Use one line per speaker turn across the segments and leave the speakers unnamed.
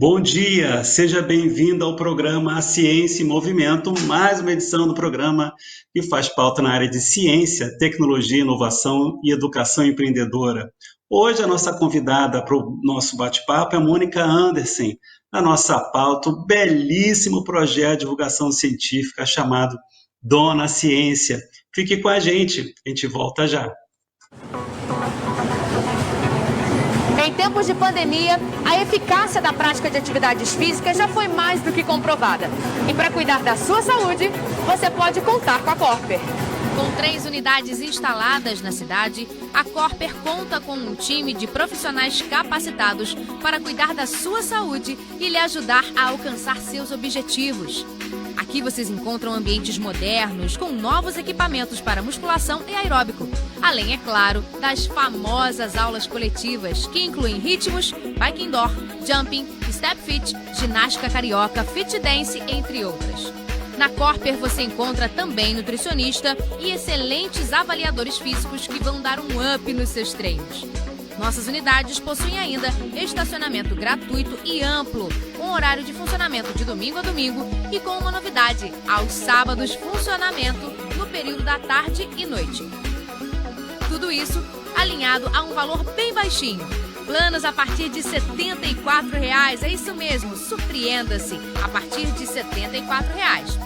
Bom dia, seja bem-vindo ao programa A Ciência em Movimento, mais uma edição do programa que faz pauta na área de ciência, tecnologia, inovação e educação empreendedora. Hoje a nossa convidada para o nosso bate-papo é a Mônica Anderson. A nossa pauta, o belíssimo projeto de divulgação científica chamado Dona Ciência. Fique com a gente volta já.
Em tempos de pandemia, a eficácia da prática de atividades físicas já foi mais do que comprovada. E para cuidar da sua saúde, você pode contar com a Corper. Com 3 unidades instaladas na cidade, a Corper conta com um time de profissionais capacitados para cuidar da sua saúde e lhe ajudar a alcançar seus objetivos. Aqui vocês encontram ambientes modernos, com novos equipamentos para musculação e aeróbico. Além, é claro, das famosas aulas coletivas, que incluem ritmos, bike indoor, jumping, step fit, ginástica carioca, fit dance, entre outras. Na Corper você encontra também nutricionista e excelentes avaliadores físicos que vão dar um up nos seus treinos. Nossas unidades possuem ainda estacionamento gratuito e amplo, com horário de funcionamento de domingo a domingo e com uma novidade, aos sábados funcionamento no período da tarde e noite. Tudo isso alinhado a um valor bem baixinho. Planos a partir de R$ 74,00, é isso mesmo, surpreenda-se, a partir de R$ 74,00.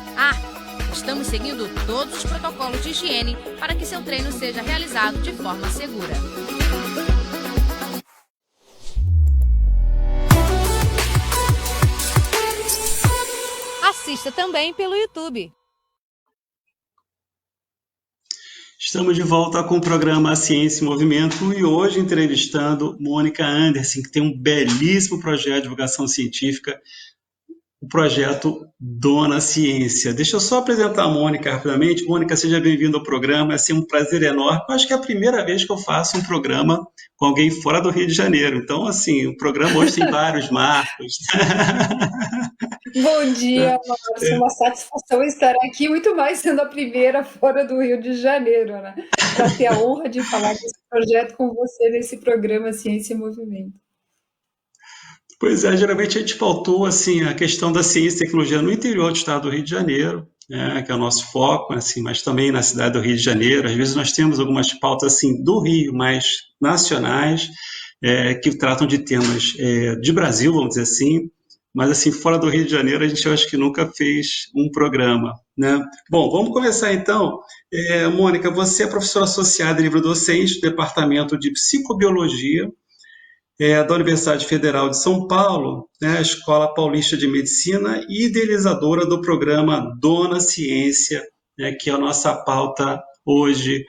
Estamos seguindo todos os protocolos de higiene para que seu treino seja realizado de forma segura. Assista também pelo YouTube.
Estamos de volta com o programa A Ciência em Movimento e hoje entrevistando Mônica Anderson, que tem um belíssimo projeto de divulgação científica, o projeto Dona Ciência. Deixa eu só apresentar a Mônica rapidamente. Mônica, seja bem-vinda ao programa, é assim, um prazer enorme. Eu acho que é a primeira vez que eu faço um programa com alguém fora do Rio de Janeiro. Então, assim, o programa hoje tem vários marcos.
Bom dia, Márcio. É uma satisfação estar aqui, muito mais sendo a primeira fora do Rio de Janeiro, né? Para ter a honra de falar desse projeto com você nesse programa Ciência em Movimento.
Pois é, geralmente a gente pautou assim, a questão da ciência e tecnologia no interior do estado do Rio de Janeiro, né, que é o nosso foco, assim, mas também na cidade do Rio de Janeiro. Às vezes nós temos algumas pautas assim, do Rio, mais nacionais, que tratam de temas de Brasil, vamos dizer assim, mas assim, fora do Rio de Janeiro a gente acho que nunca fez um programa, né? Bom, vamos começar então. Mônica, você é professora associada e livre-docente do Departamento de Psicobiologia da Universidade Federal de São Paulo, né, a Escola Paulista de Medicina e idealizadora do programa Dona Ciência, né, que é a nossa pauta hoje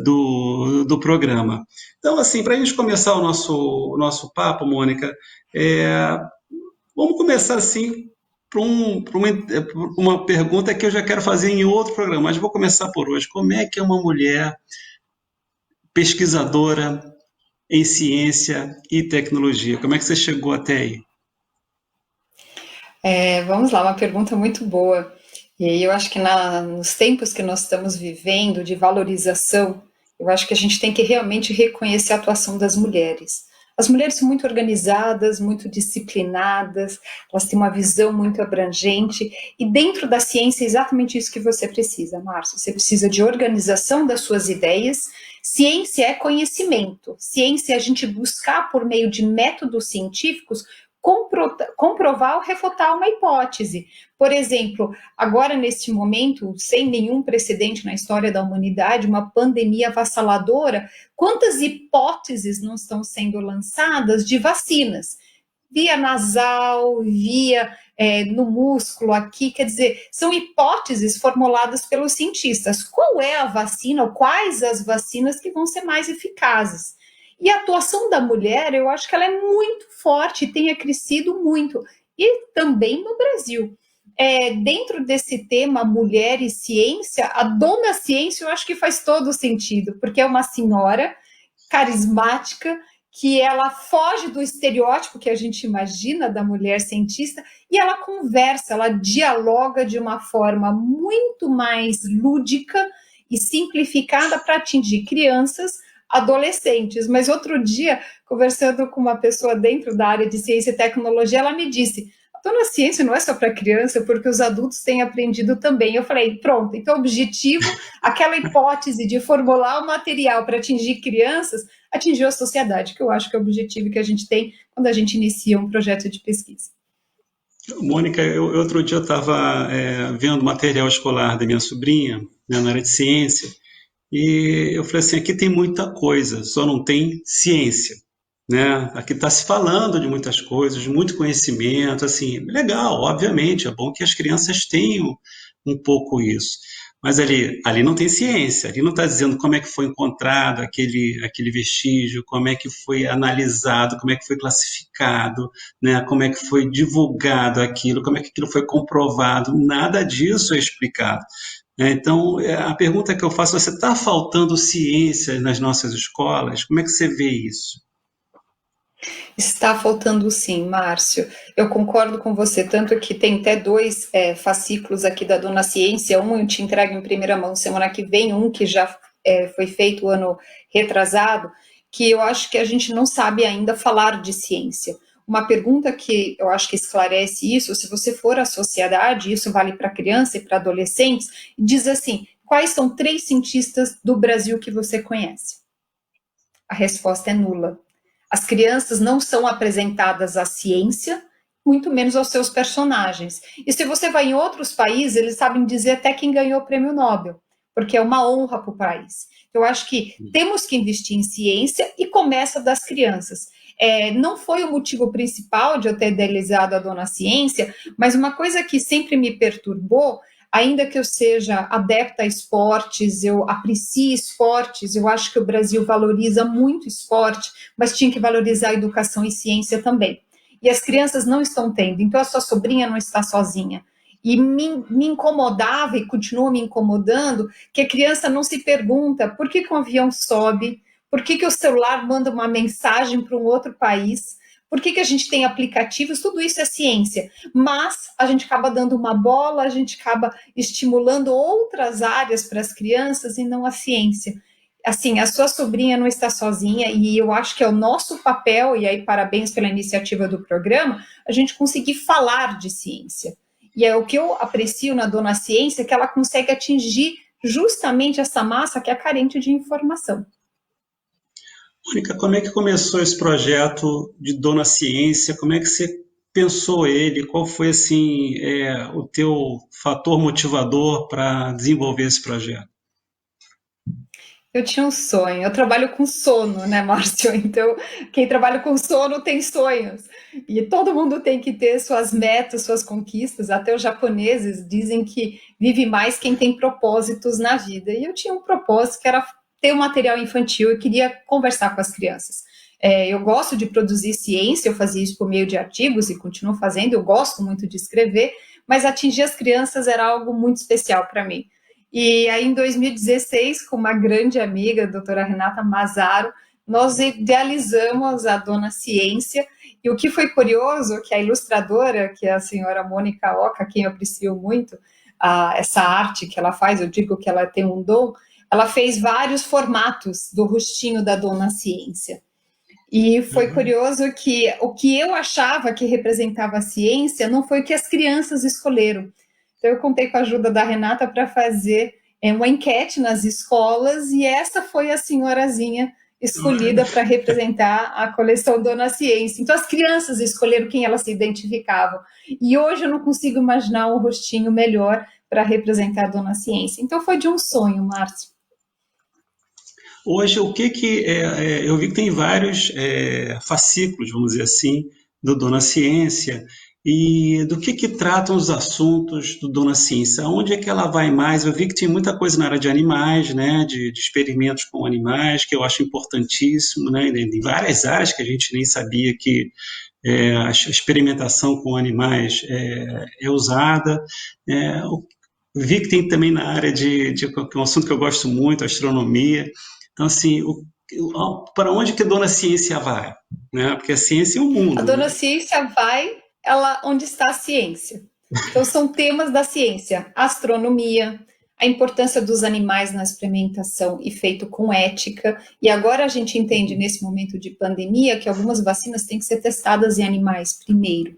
do programa. Então, assim, para a gente começar o nosso papo, Mônica, vamos começar assim por uma pergunta que eu já quero fazer em outro programa, mas vou começar por hoje. Como é que é uma mulher pesquisadora em ciência e tecnologia? Como é que você chegou até aí?
Vamos lá, uma pergunta muito boa. E eu acho que nos tempos que nós estamos vivendo de valorização, eu acho que a gente tem que realmente reconhecer a atuação das mulheres. As mulheres são muito organizadas, muito disciplinadas, elas têm uma visão muito abrangente, e dentro da ciência é exatamente isso que você precisa, Márcio. Você precisa de organização das suas ideias. Ciência é conhecimento, ciência é a gente buscar por meio de métodos científicos comprovar ou refutar uma hipótese. Por exemplo, agora neste momento, sem nenhum precedente na história da humanidade, uma pandemia avassaladora, quantas hipóteses não estão sendo lançadas de vacinas? Via nasal, via no músculo aqui, quer dizer, são hipóteses formuladas pelos cientistas. Qual é a vacina, ou quais as vacinas que vão ser mais eficazes? E a atuação da mulher, eu acho que ela é muito forte, tenha crescido muito, e também no Brasil. Dentro desse tema, mulher e ciência, a Dona Ciência eu acho que faz todo sentido, porque é uma senhora carismática, que ela foge do estereótipo que a gente imagina da mulher cientista, e ela conversa, ela dialoga de uma forma muito mais lúdica e simplificada para atingir crianças, adolescentes. Mas outro dia, conversando com uma pessoa dentro da área de ciência e tecnologia, ela me disse: a ciência não é só para criança, porque os adultos têm aprendido também. Eu falei, pronto, então o objetivo, aquela hipótese de formular o material para atingir crianças, atingiu a sociedade, que eu acho que é o objetivo que a gente tem quando a gente inicia um projeto de pesquisa.
Mônica, outro dia eu estava vendo material escolar da minha sobrinha, né, na área de ciência, e eu falei assim, aqui tem muita coisa, só não tem ciência, né? Aqui está se falando de muitas coisas, de muito conhecimento, assim, legal, obviamente, é bom que as crianças tenham um pouco isso. Mas ali não tem ciência, ali não está dizendo como é que foi encontrado aquele vestígio, como é que foi analisado, como é que foi classificado, né? Como é que foi divulgado aquilo, como é que aquilo foi comprovado, nada disso é explicado. Então, a pergunta que eu faço, você está faltando ciência nas nossas escolas? Como é que você vê isso?
Está faltando sim, Márcio. Eu concordo com você, tanto que tem até dois fascículos aqui da Dona Ciência, um eu te entrego em primeira mão semana que vem, um que já foi feito ano retrasado, que eu acho que a gente não sabe ainda falar de ciência. Uma pergunta que eu acho que esclarece isso, se você for à sociedade, isso vale para criança e para adolescentes, diz assim, quais são 3 cientistas do Brasil que você conhece? A resposta é nula. As crianças não são apresentadas à ciência, muito menos aos seus personagens. E se você vai em outros países, eles sabem dizer até quem ganhou o prêmio Nobel, porque é uma honra para o país. Eu acho que temos que investir em ciência e começa das crianças. Não foi o motivo principal de eu ter idealizado a Dona Ciência, mas uma coisa que sempre me perturbou, ainda que eu seja adepta a esportes, eu aprecie esportes, eu acho que o Brasil valoriza muito esporte, mas tinha que valorizar a educação e ciência também. E as crianças não estão tendo, então a sua sobrinha não está sozinha. E me incomodava e continua me incomodando que a criança não se pergunta por que o avião sobe, por que o celular manda uma mensagem para um outro país, por que a gente tem aplicativos, tudo isso é ciência, mas a gente acaba dando uma bola, a gente acaba estimulando outras áreas para as crianças e não a ciência. Assim, a sua sobrinha não está sozinha e eu acho que é o nosso papel, e aí parabéns pela iniciativa do programa, a gente conseguir falar de ciência. E é o que eu aprecio na Dona Ciência, que ela consegue atingir justamente essa massa que é carente de informação.
Mônica, como é que começou esse projeto de Dona Ciência? Como é que você pensou ele? Qual foi assim o teu fator motivador para desenvolver esse projeto?
Eu tinha um sonho, eu trabalho com sono, né, Márcio? Então, quem trabalha com sono tem sonhos. E todo mundo tem que ter suas metas, suas conquistas. Até os japoneses dizem que vive mais quem tem propósitos na vida. E eu tinha um propósito que era ter um material infantil e queria conversar com as crianças. Eu gosto de produzir ciência, eu fazia isso por meio de artigos e continuo fazendo, eu gosto muito de escrever, mas atingir as crianças era algo muito especial para mim. E aí, em 2016, com uma grande amiga, a doutora Renata Mazaro, nós idealizamos a Dona Ciência, e o que foi curioso, que a ilustradora, que é a senhora Mônica Oca, quem eu aprecio muito, essa arte que ela faz, eu digo que ela tem um dom, ela fez vários formatos do rostinho da Dona Ciência. E foi curioso que o que eu achava que representava a ciência não foi o que as crianças escolheram. Então, eu contei com a ajuda da Renata para fazer uma enquete nas escolas e essa foi a senhorazinha escolhida para representar a coleção Dona Ciência. Então, as crianças escolheram quem elas se identificavam. E hoje eu não consigo imaginar um rostinho melhor para representar a Dona Ciência. Então, foi de um sonho, Márcio.
Hoje, eu vi que tem vários fascículos, vamos dizer assim, do Dona Ciência, e do que tratam os assuntos do Dona Ciência? Onde é que ela vai mais? Eu vi que tem muita coisa na área de animais, né, de experimentos com animais, que eu acho importantíssimo, né, em várias áreas que a gente nem sabia que a experimentação com animais é usada. Vi que tem também na área um assunto que eu gosto muito, astronomia. Então, assim, para onde que a Dona Ciência vai? Né? Porque a ciência é o mundo.
A Dona
né?
Ciência vai onde está a ciência. Então, são temas da ciência: astronomia, a importância dos animais na experimentação e feito com ética, e agora a gente entende nesse momento de pandemia que algumas vacinas têm que ser testadas em animais primeiro.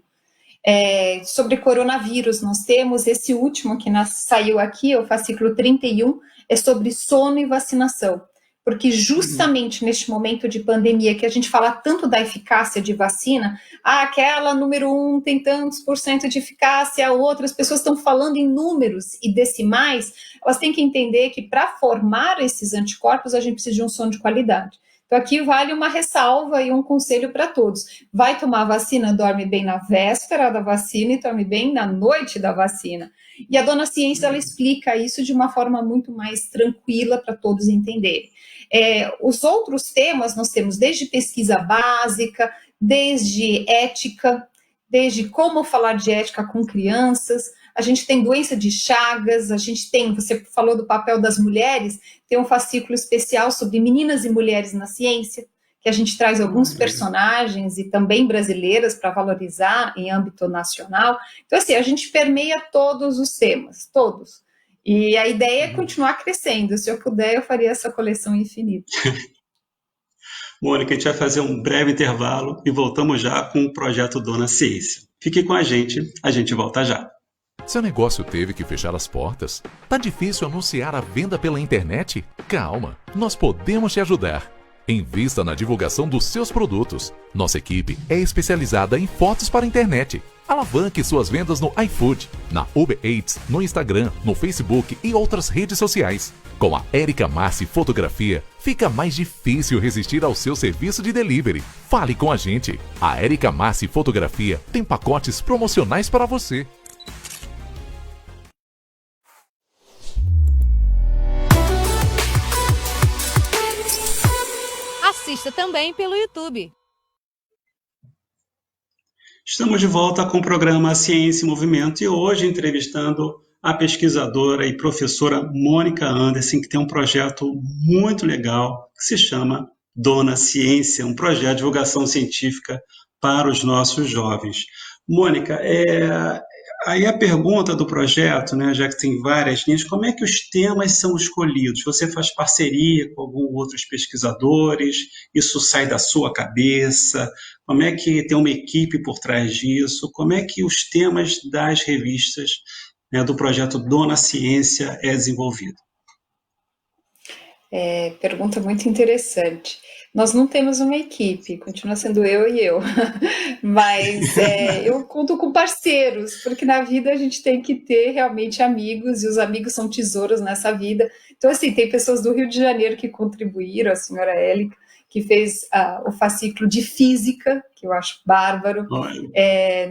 Sobre coronavírus, nós temos esse último que saiu aqui, o fascículo 31, é sobre sono e vacinação, porque justamente neste momento de pandemia que a gente fala tanto da eficácia de vacina, aquela número 1 tem tantos % de eficácia, outras pessoas estão falando em números e decimais, elas têm que entender que para formar esses anticorpos a gente precisa de um sono de qualidade. Então aqui vale uma ressalva e um conselho para todos. Vai tomar vacina, dorme bem na véspera da vacina e dorme bem na noite da vacina. E a dona Ciência, ela explica isso de uma forma muito mais tranquila para todos entenderem. Os outros temas nós temos desde pesquisa básica, desde ética, desde como falar de ética com crianças, a gente tem doença de Chagas, a gente tem, você falou do papel das mulheres, tem um fascículo especial sobre meninas e mulheres na ciência, que a gente traz alguns personagens e também brasileiras para valorizar em âmbito nacional. Então, assim, a gente permeia todos os temas, todos. E a ideia é continuar crescendo. Se eu puder, eu faria essa coleção infinita.
Mônica, a gente vai fazer um breve intervalo e voltamos já com o projeto Dona Ciência. Fique com a gente volta já.
Seu negócio teve que fechar as portas? Tá difícil anunciar a venda pela internet? Calma, nós podemos te ajudar. Invista na divulgação dos seus produtos. Nossa equipe é especializada em fotos para a internet. Alavanque suas vendas no iFood, na Uber Eats, no Instagram, no Facebook e outras redes sociais. Com a Érica Massi Fotografia, fica mais difícil resistir ao seu serviço de delivery. Fale com a gente. A Érica Massi Fotografia tem pacotes promocionais para você.
Assista também pelo YouTube.
Estamos de volta com o programa Ciência em Movimento e hoje entrevistando a pesquisadora e professora Mônica Anderson, que tem um projeto muito legal que se chama Dona Ciência, um projeto de divulgação científica para os nossos jovens. Mônica, aí a pergunta do projeto, né, já que tem várias linhas, como é que os temas são escolhidos? Você faz parceria com alguns outros pesquisadores? Isso sai da sua cabeça? Como é que tem uma equipe por trás disso? Como é que os temas das revistas, né, do projeto Dona Ciência é desenvolvido?
Pergunta muito interessante. Nós não temos uma equipe, continua sendo eu e eu, mas eu conto com parceiros, porque na vida a gente tem que ter realmente amigos, e os amigos são tesouros nessa vida. Então, assim, tem pessoas do Rio de Janeiro que contribuíram, a senhora Élica, que fez o fascículo de física, que eu acho bárbaro.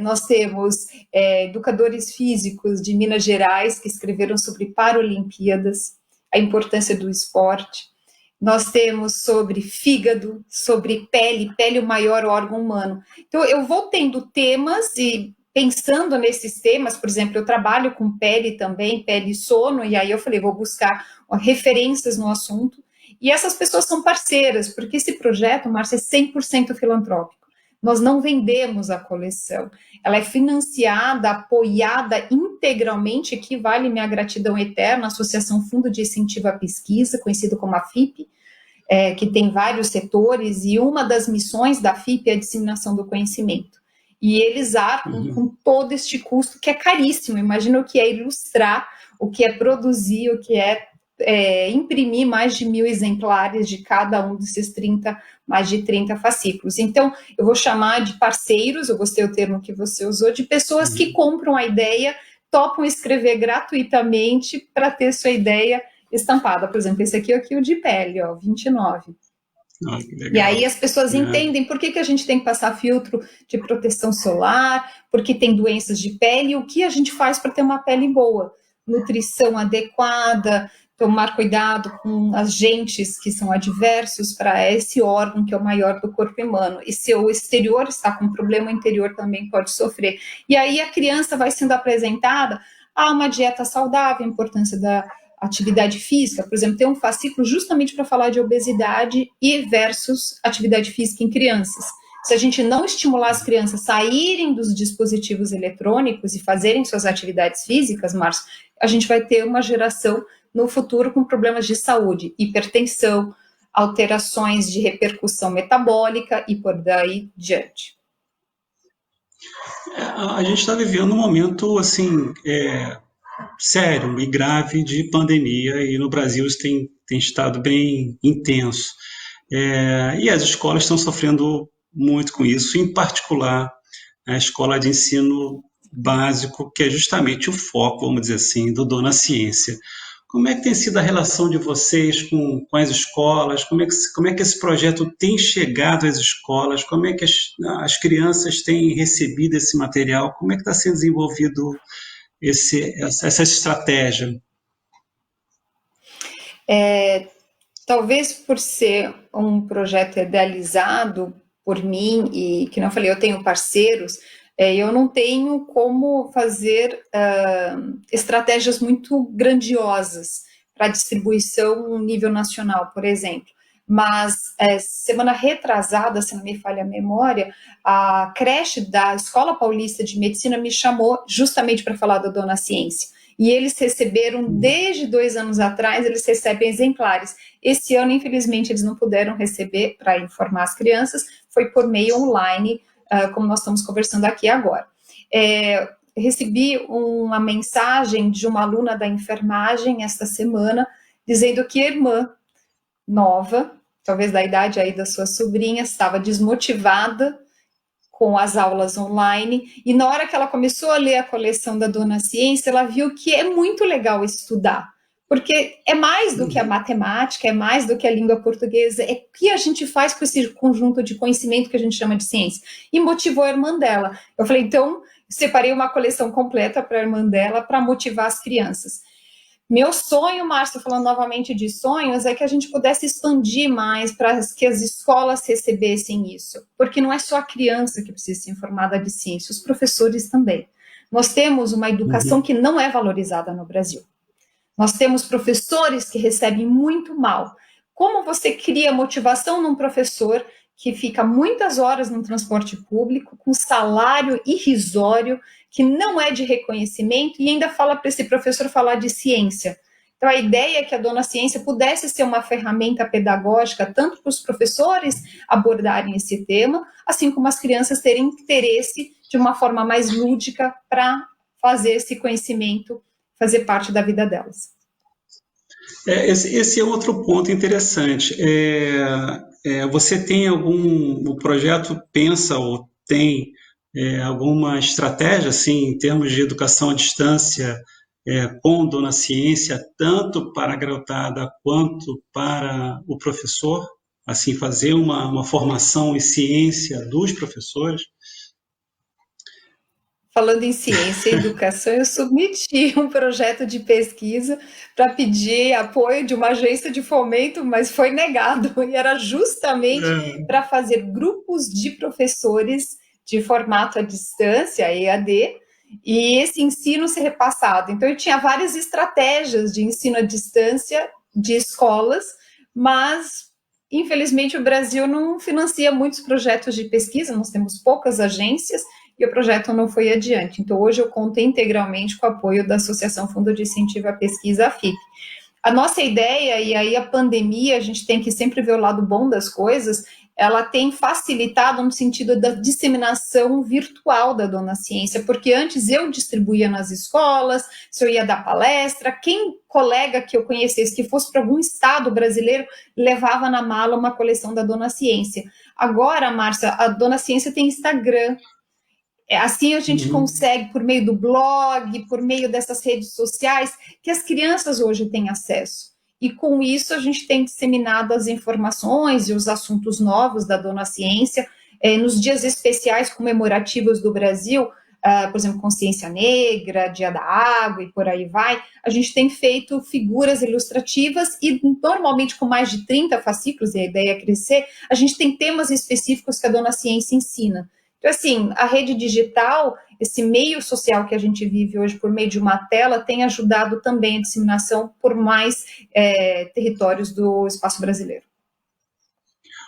Nós temos educadores físicos de Minas Gerais, que escreveram sobre Paralimpíadas, a importância do esporte. Nós temos sobre fígado, sobre pele o maior órgão humano. Então, eu vou tendo temas e pensando nesses temas, por exemplo, eu trabalho com pele também, pele e sono, e aí eu falei, vou buscar referências no assunto. E essas pessoas são parceiras, porque esse projeto, Márcia, é 100% filantrópico. Nós não vendemos a coleção. Ela é financiada, apoiada integralmente, que vale minha gratidão eterna, a Associação Fundo de Incentivo à Pesquisa, conhecido como a FIP, que tem vários setores, e uma das missões da FIP é a disseminação do conhecimento. E eles arcam com todo este custo, que é caríssimo. Imagina o que é ilustrar, o que é produzir, o que é imprimir mais de 1.000 exemplares de cada um desses mais de 30 fascículos. Então, eu vou chamar de parceiros, eu gostei do termo que você usou, de pessoas que compram a ideia, topam escrever gratuitamente para ter sua ideia estampada. Por exemplo, esse aqui é o de pele, 29. E aí as pessoas entendem por que a gente tem que passar filtro de proteção solar, porque tem doenças de pele, e o que a gente faz para ter uma pele boa. Nutrição adequada, tomar cuidado com agentes que são adversos para esse órgão que é o maior do corpo humano. E se o exterior está com problema, o interior também pode sofrer. E aí a criança vai sendo apresentada a uma dieta saudável, a importância da atividade física. Por exemplo, tem um fascículo justamente para falar de obesidade e versus atividade física em crianças. Se a gente não estimular as crianças a saírem dos dispositivos eletrônicos e fazerem suas atividades físicas, Márcio, a gente vai ter uma geração no futuro com problemas de saúde, hipertensão, alterações de repercussão metabólica e por daí diante.
A gente está vivendo um momento assim sério e grave de pandemia e no Brasil isso tem estado bem intenso. E as escolas estão sofrendo muito com isso, em particular a escola de ensino básico, que é justamente o foco, vamos dizer assim, do Dona Ciência. Como é que tem sido a relação de vocês com as escolas? Como é que esse projeto tem chegado às escolas? Como é que as crianças têm recebido esse material? Como é que está sendo desenvolvido essa estratégia?
Talvez por ser um projeto idealizado por mim e, que não falei, eu tenho parceiros, eu não tenho como fazer estratégias muito grandiosas para distribuição no nível nacional, por exemplo. Mas semana retrasada, se não me falha a memória, a creche da Escola Paulista de Medicina me chamou justamente para falar da Dona Ciência. E eles receberam, desde 2 anos atrás, eles recebem exemplares. Esse ano, infelizmente, eles não puderam receber para informar as crianças, foi por meio online, como nós estamos conversando aqui agora. Recebi uma mensagem de uma aluna da enfermagem esta semana, dizendo que a irmã nova, talvez da idade aí da sua sobrinha, estava desmotivada com as aulas online, e na hora que ela começou a ler a coleção da Dona Ciência, ela viu que é muito legal estudar, porque é mais do que a matemática, é mais do que a língua portuguesa, é o que a gente faz com esse conjunto de conhecimento que a gente chama de ciência, e motivou a irmã dela. Eu falei, então, separei uma coleção completa para a irmã dela, para motivar as crianças. Meu sonho, Márcio, falando novamente de sonhos, é que a gente pudesse expandir mais para que as escolas recebessem isso, porque não é só a criança que precisa ser informada de ciência, os professores também. Nós temos uma educação que não é valorizada no Brasil. Nós temos professores que recebem muito mal. Como você cria motivação num professor que fica muitas horas no transporte público, com salário irrisório, que não é de reconhecimento, e ainda fala para esse professor falar de ciência? Então, a ideia é que a Dona Ciência pudesse ser uma ferramenta pedagógica, tanto para os professores abordarem esse tema, assim como as crianças terem interesse de uma forma mais lúdica para fazer esse conhecimento fazer parte da vida delas.
Esse é outro ponto interessante. Você tem o projeto pensa ou tem alguma estratégia, assim, em termos de educação à distância, com Dona Ciência, tanto para a garotada quanto para o professor? Assim, fazer uma formação em ciência dos professores?
Falando em ciência e educação, eu submeti um projeto de pesquisa para pedir apoio de uma agência de fomento, mas foi negado, e era justamente para fazer grupos de professores de formato à distância, EAD, e esse ensino ser repassado. Então, eu tinha várias estratégias de ensino à distância de escolas, mas, infelizmente, o Brasil não financia muitos projetos de pesquisa, nós temos poucas agências, e o projeto não foi adiante. Então, hoje eu conto integralmente com o apoio da Associação Fundo de Incentivo à Pesquisa, a FIP. A nossa ideia, e aí a pandemia, a gente tem que sempre ver o lado bom das coisas, ela tem facilitado no sentido da disseminação virtual da Dona Ciência, porque antes eu distribuía nas escolas, se eu ia dar palestra, colega que eu conhecesse que fosse para algum estado brasileiro, levava na mala uma coleção da Dona Ciência. Agora, Márcia, a Dona Ciência tem Instagram. Assim a gente consegue, por meio do blog, por meio dessas redes sociais, que as crianças hoje têm acesso. E com isso a gente tem disseminado as informações e os assuntos novos da Dona Ciência. Nos dias especiais comemorativos do Brasil, por exemplo, Consciência Negra, Dia da Água e por aí vai, a gente tem feito figuras ilustrativas e normalmente com mais de 30 fascículos, e a ideia é crescer, a gente tem temas específicos que a Dona Ciência ensina. Então, assim, a rede digital, esse meio social que a gente vive hoje por meio de uma tela, tem ajudado também a disseminação por mais territórios do espaço brasileiro.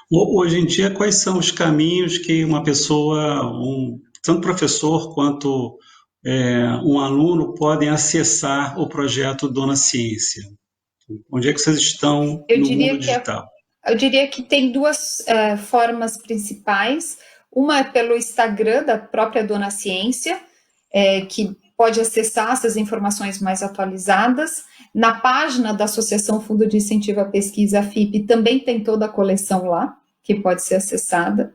Hoje em dia, quais são os caminhos que uma pessoa, tanto professor quanto um aluno, podem acessar o projeto Dona Ciência? Onde é que vocês estão
Eu
no
diria
mundo
que
digital?
Eu diria que tem duas formas principais. Uma é pelo Instagram da própria Dona Ciência, que pode acessar essas informações mais atualizadas. Na página da Associação Fundo de Incentivo à Pesquisa, a FIP, também tem toda a coleção lá, que pode ser acessada.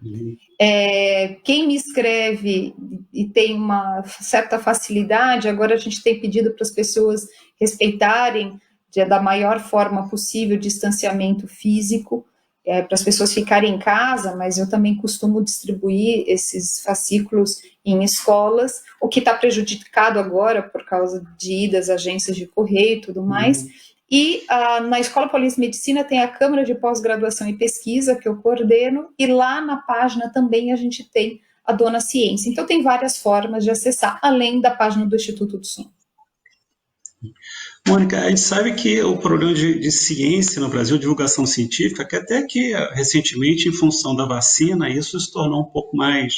Quem me escreve e tem uma certa facilidade, agora a gente tem pedido para as pessoas respeitarem da maior forma possível o distanciamento físico, para as pessoas ficarem em casa, mas eu também costumo distribuir esses fascículos em escolas, o que está prejudicado agora por causa de idas às agências de correio e tudo mais. E na Escola Paulista de Medicina tem a Câmara de Pós-Graduação e Pesquisa, que eu coordeno, e lá na página também a gente tem a Dona Ciência. Então tem várias formas de acessar, além da página do Instituto do Som.
Mônica, a gente sabe que o programa de ciência no Brasil, divulgação científica, que até que recentemente, em função da vacina, isso se tornou um pouco mais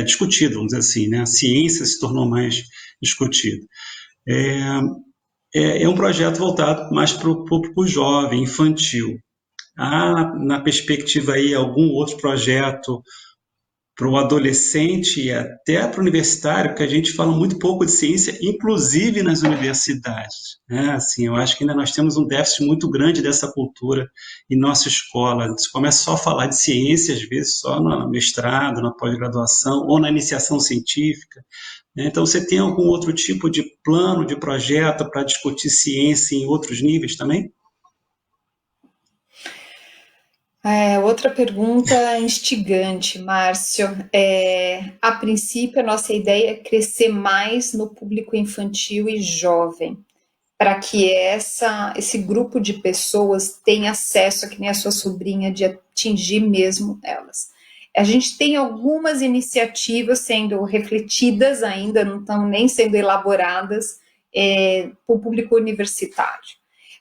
discutido, vamos dizer assim, né? A ciência se tornou mais discutida. É um projeto voltado mais para o público jovem, infantil. Há, na perspectiva aí, algum outro projeto para o adolescente e até para o universitário, porque a gente fala muito pouco de ciência, inclusive nas universidades, né? Assim, eu acho que ainda nós temos um déficit muito grande dessa cultura em nossa escola. A gente começa só a falar de ciência, às vezes só no mestrado, na pós-graduação ou na iniciação científica, né? Então, você tem algum outro tipo de plano, de projeto para discutir ciência em outros níveis também?
Outra pergunta instigante, Márcio. A princípio, a nossa ideia é crescer mais no público infantil e jovem, para que esse grupo de pessoas tenha acesso, que nem a sua sobrinha, de atingir mesmo elas. A gente tem algumas iniciativas sendo refletidas ainda, não estão nem sendo elaboradas para o público universitário.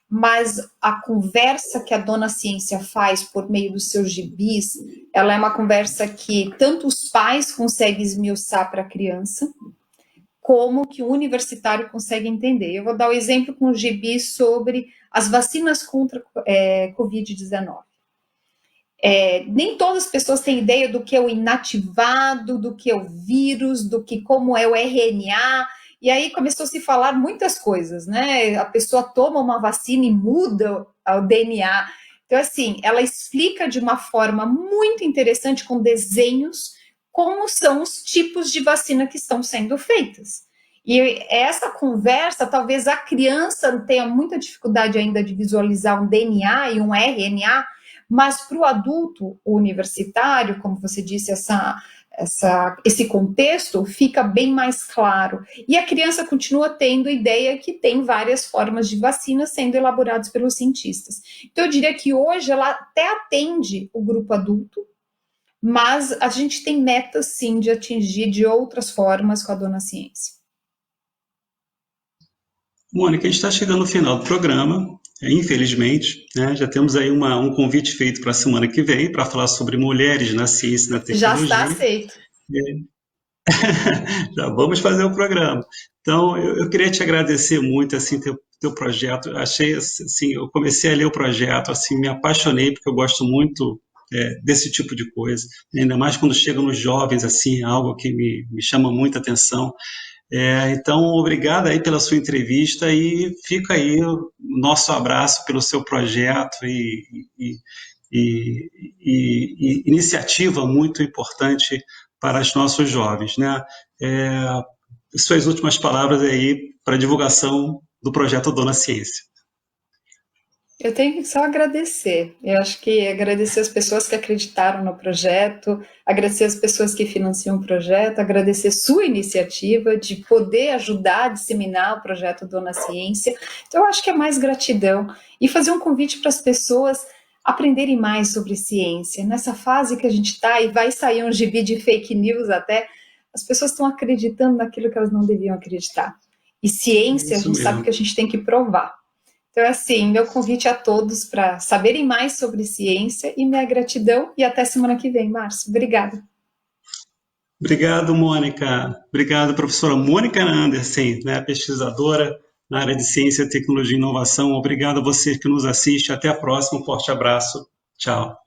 Mas a conversa que a Dona Ciência faz por meio dos seus gibis, ela é uma conversa que tanto os pais conseguem esmiuçar para a criança, como que o universitário consegue entender. Eu vou dar o exemplo com o gibi sobre as vacinas contra Covid-19. Nem todas as pessoas têm ideia do que é o inativado, do que é o vírus, como é o RNA. E aí começou a se falar muitas coisas, né? A pessoa toma uma vacina e muda o DNA. Então, assim, ela explica de uma forma muito interessante, com desenhos, como são os tipos de vacina que estão sendo feitas. E essa conversa, talvez a criança tenha muita dificuldade ainda de visualizar um DNA e um RNA, mas para o adulto universitário, como você disse, esse contexto fica bem mais claro. E a criança continua tendo a ideia que tem várias formas de vacina sendo elaboradas pelos cientistas. Então, eu diria que hoje ela até atende o grupo adulto, mas a gente tem metas, sim, de atingir de outras formas com a Dona Ciência.
Mônica, a gente está chegando no final do programa, infelizmente, né? Já temos aí um convite feito para a semana que vem, para falar sobre mulheres na ciência e na tecnologia.
Já está aceito.
Já vamos fazer o programa. Então, eu queria te agradecer muito, assim, teu projeto. Achei, assim, eu comecei a ler o projeto, assim, me apaixonei, porque eu gosto muito desse tipo de coisa, ainda mais quando chega nos jovens, assim, é algo que me chama muita atenção. Então, obrigado aí pela sua entrevista e fica aí o nosso abraço pelo seu projeto e iniciativa muito importante para os nossos jovens, né? Suas últimas palavras aí para a divulgação do projeto Dona Ciência.
Eu tenho que só agradecer. Eu acho que agradecer as pessoas que acreditaram no projeto, agradecer as pessoas que financiam o projeto, agradecer sua iniciativa de poder ajudar a disseminar o projeto Dona Ciência. Então, eu acho que é mais gratidão. E fazer um convite para as pessoas aprenderem mais sobre ciência. Nessa fase que a gente está, e vai sair um gibi de fake news até, as pessoas estão acreditando naquilo que elas não deviam acreditar. E ciência, a gente sabe que a gente tem que provar. Então, assim, meu convite a todos para saberem mais sobre ciência e minha gratidão. E até semana que vem, Márcio. Obrigada.
Obrigado, Mônica. Obrigado, professora Mônica Andersen, né, pesquisadora na área de ciência, tecnologia e inovação. Obrigado a você que nos assiste. Até a próxima. Um forte abraço. Tchau.